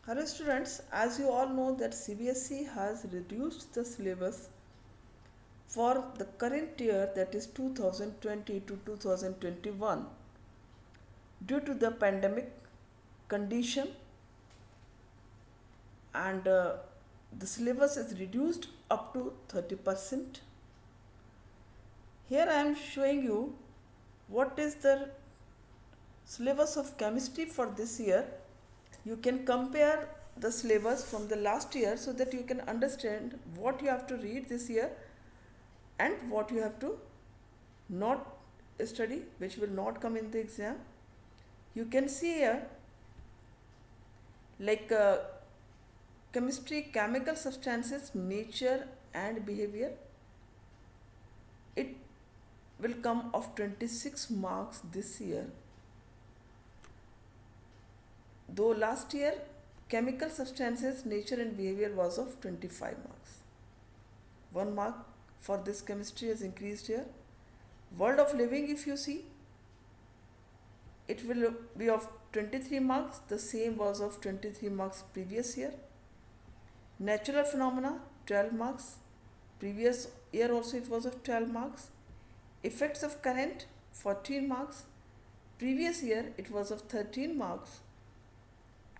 Hello students, as you all know that CBSE has reduced the syllabus for the current year, that is 2020 to 2021, due to the pandemic condition, and the syllabus is reduced up to 30%. Here I am showing you what is the syllabus of chemistry for this year. You can compare the syllabus from the last year so that you can understand what you have to read this year and what you have to not study, which will not come in the exam. You can see here like chemistry, chemical substances, nature and behavior. It will come of 26 marks this year. Though last year chemical substances, nature and behavior was of 25 marks. 1 mark for this chemistry has increased here. World of living, if you see, it will be of 23 marks. The same was of 23 marks previous year. Natural phenomena, 12 marks. Previous year also it was of 12 marks. Effects of current, 14 marks. Previous year it was of 13 marks.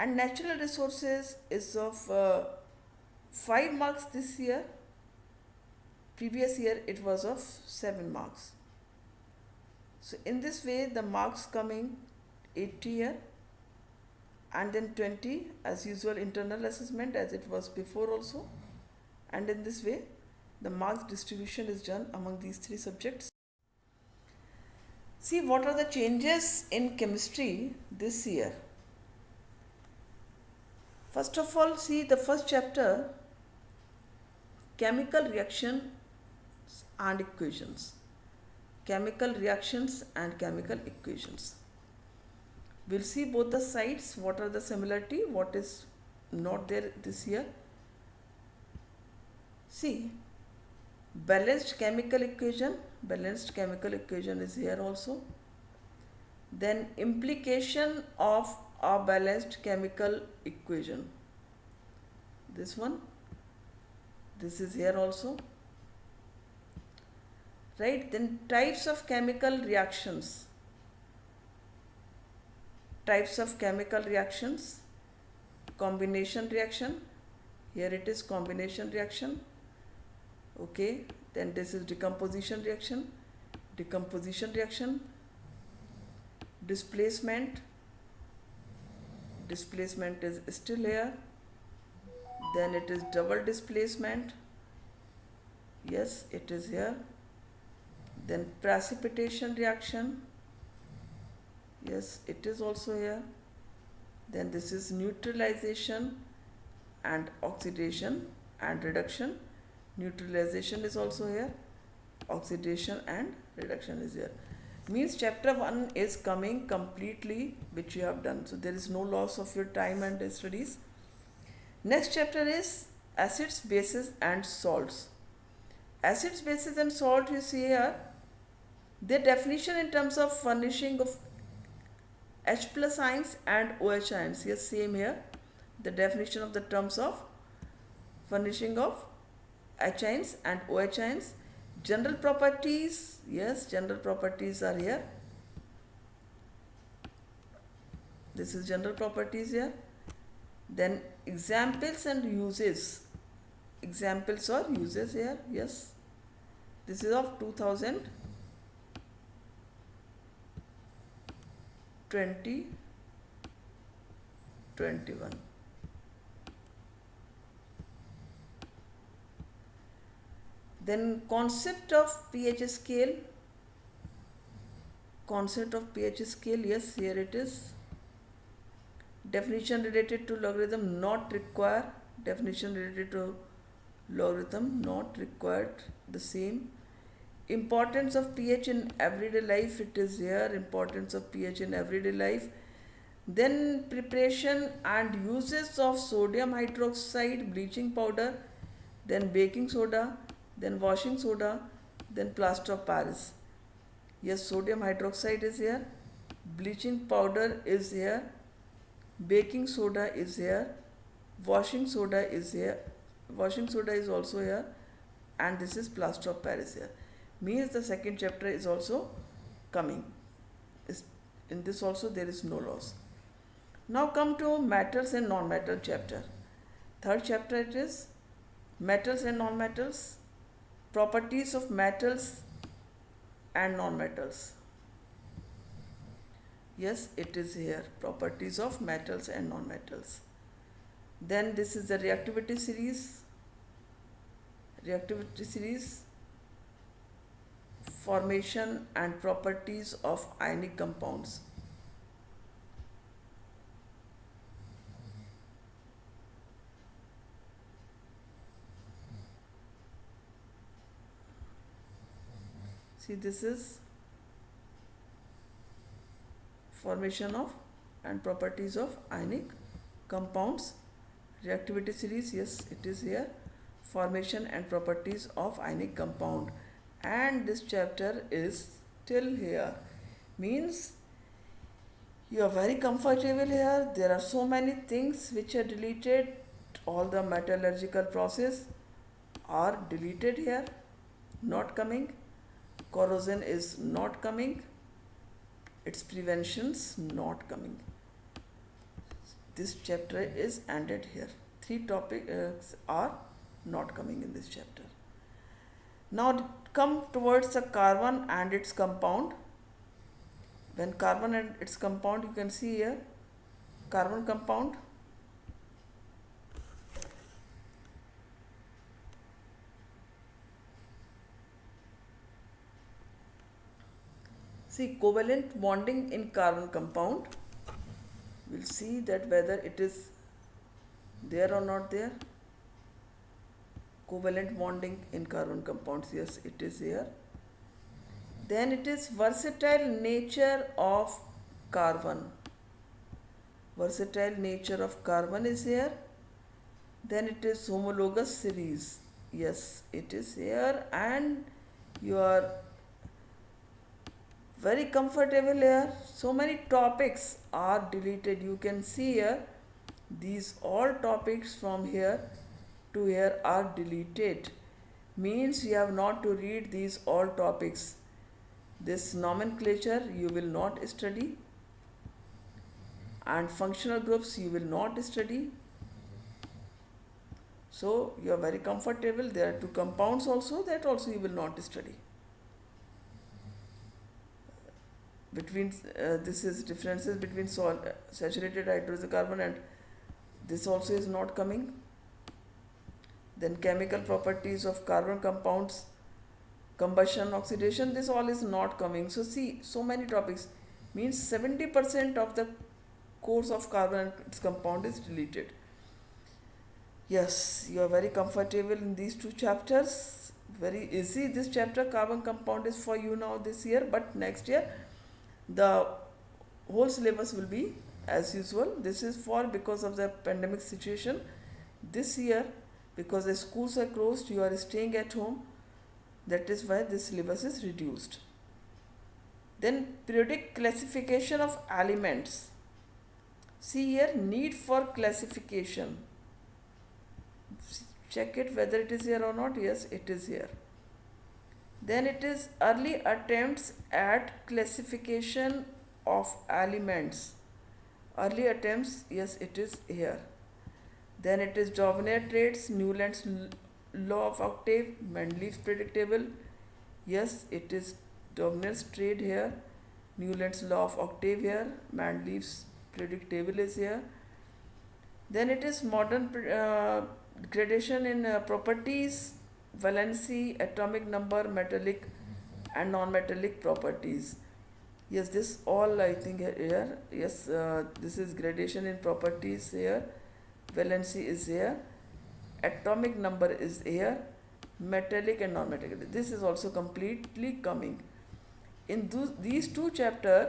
And natural resources is of 5 marks this year. Previous year it was of 7 marks. So in this way the marks coming 80 here, and then 20 as usual internal assessment as it was before also, and in this way the marks distribution is done among these three subjects. See what are the changes in chemistry this year. First of all, see the first chapter, chemical reactions and equations. Chemical reactions and chemical equations. We'll see both the sides, what are the similarity, what is not there this year. See, balanced chemical equation is here also. Then implication of a balanced chemical equation, this one, this is here also, right? Then types of chemical reactions, combination reaction, here it is combination reaction, okay. Then this is decomposition reaction, displacement is still here. Then it is double displacement, yes it is here. Then precipitation reaction, yes it is also here. Then this is neutralization and oxidation and reduction. Neutralization is also here, oxidation and reduction is here. Means chapter 1 is coming completely, which you have done, so there is no loss of your time and studies. Next chapter is acids, bases and salts. Acids, bases and salt, you see here their definition in terms of furnishing of H plus ions and OH ions. Yes, same here, the definition of the terms of furnishing of H ions and OH ions. General properties, yes, general properties are here. This is general properties here. Then examples and uses, examples or uses here, yes. This is of 2021. Then concept of pH scale, yes here it is. Definition related to logarithm not required, the same. Importance of pH in everyday life, it is here, importance of pH in everyday life. Then preparation and uses of sodium hydroxide, bleaching powder, then baking soda, then washing soda, then plaster of Paris. Yes, sodium hydroxide is here, bleaching powder is here, baking soda is here, Washing soda is here. Washing soda is also here, and this is plaster of Paris here. Means the second chapter is also coming. In this also there is no loss. Now come to metals and non-metal chapter. Third chapter it is metals and non-metals, properties of metals and non-metals. Yes, it is here, properties of metals and non-metals. Then this is the reactivity series. Reactivity series, formation and properties of ionic compounds. See, this is formation of and properties of ionic compounds. Reactivity series, yes, it is here, formation and properties of ionic compound. And this chapter is still here, means you are very comfortable here. There are so many things which are deleted. All the metallurgical process are deleted here, not coming. Corrosion is not coming, its preventions not coming. This chapter is ended here. 3 topics are not coming in this chapter. Now come towards the carbon and its compound. When carbon and its compound, you can see here carbon compound. See, covalent bonding in carbon compound. We'll see that whether it is there or not there. Covalent bonding in carbon compounds, yes, it is here. Then it is versatile nature of carbon. Versatile nature of carbon is here. Then it is homologous series. Yes, it is here, and you are very comfortable here. So many topics are deleted. You can see here, these all topics from here to here are deleted. Means you have not to read these all topics. This nomenclature you will not study, and functional groups you will not study. So you are very comfortable. There are 2 compounds also, that also you will not study. Between this is differences between saturated hydrocarbon, and this also is not coming. Then chemical properties of carbon compounds, combustion, oxidation, this all is not coming. So see, so many topics, means 70% of the course of carbon and its compound is deleted. Yes, you are very comfortable in these 2 chapters. Very easy. This chapter carbon compound is for you now this year, but next year the whole syllabus will be as usual. This is for because of the pandemic situation. This year, because the schools are closed, you are staying at home. That is why this syllabus is reduced. Then periodic classification of elements. See here, need for classification. Check it whether it is here or not. Yes, it is here. Then it is early attempts at classification of elements. Early attempts, yes, it is here. Then it is Jovenier traits, Newland's law of octave, Mendeleev's predictable. Yes, it is Jovenier's trait here, Newland's law of octave here, Mendeleev's predictable is here. Then it is modern gradation in properties, valency, atomic number, metallic and non-metallic properties. Yes, this all I think here. Yes, this is gradation in properties here. Valency is here. Atomic number is here. Metallic and non-metallic. This is also completely coming. In these 2 chapters,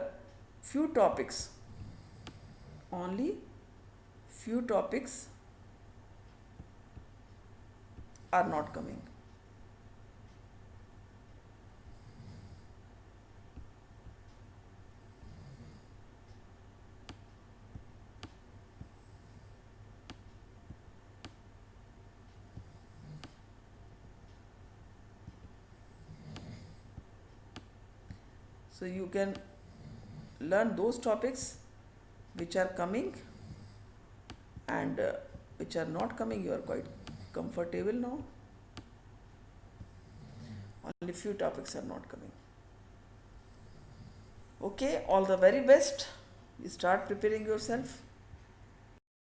few topics. Only few topics are not coming. So you can learn those topics which are coming, and which are not coming, you are quite comfortable now. Only few topics are not coming. Okay, all the very best. You start preparing yourself.